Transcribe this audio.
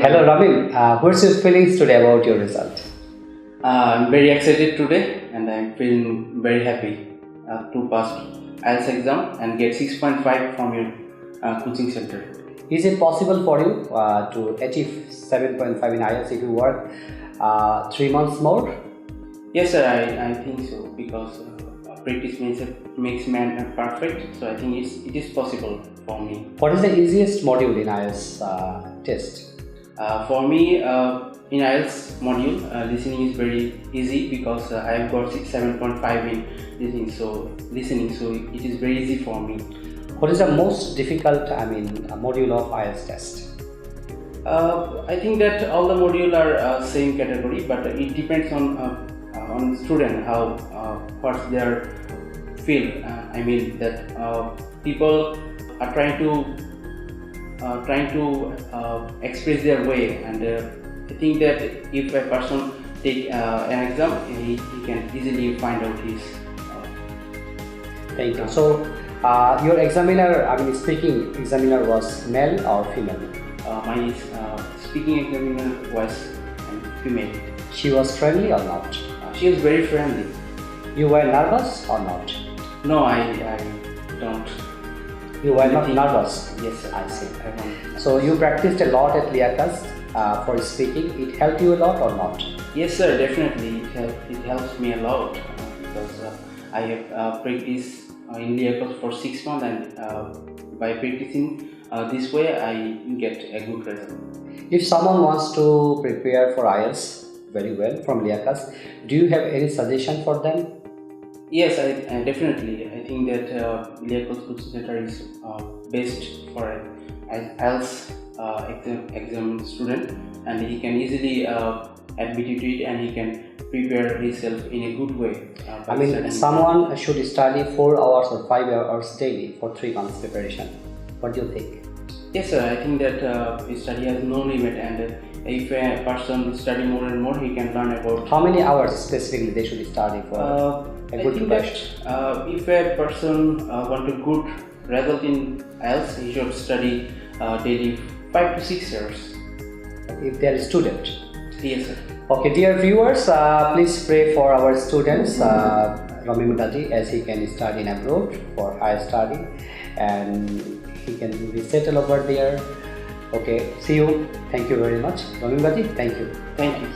Hello Ramil, what's your feelings today about your result? I'm very excited today and I'm feeling very happy to pass IELTS exam and get 6.5 from your coaching center. Is it possible for you to achieve 7.5 in IELTS if you work 3 months more? Yes sir, I think so because practice makes man perfect, so I think it is possible for me. What is the easiest module in IELTS test? For me, in IELTS module, listening is very easy because I have got 7.5 in listening, so it is very easy for me. What is the most difficult module of IELTS test? I think that all the modules are same category, but it depends on student how what's their field. People are trying to express their way, and I think that if a person take an exam, he can easily find out his. Thank you. So, your speaking examiner was male or female? My speaking examiner was female. She was friendly or not? She was very friendly. You were nervous or not? No, I don't. You were not nervous? Yes, I see. I won't. So you practiced a lot at Liakat for speaking. It helped you a lot or not? Yes sir, definitely. It helps me a lot because I have practiced in Liakat for 6 months, and by practicing this way I get a good result. If someone wants to prepare for IELTS very well from Liakat, do you have any suggestion for them? Yes, I definitely. I think that Liakat Coaching Center is best for an IELTS exam student, and he can easily admit to it, and he can prepare himself in a good way. Someone should study 4 hours or 5 hours daily for 3 months preparation. What do you think? Yes sir, I think that study has no limit, and if a person study more and more, he can learn about. How many hours specifically they should study for a good preparation? If a person want a good result in IELTS, he should study daily 5 to 6 hours. If they are a student? Yes sir. Okay, dear viewers, please pray for our students, Rami Mutaji, as he can study in abroad for higher study and he can be settled over there. Okay, see you. Thank you very much. Rami Mutaji, thank you. Thank you.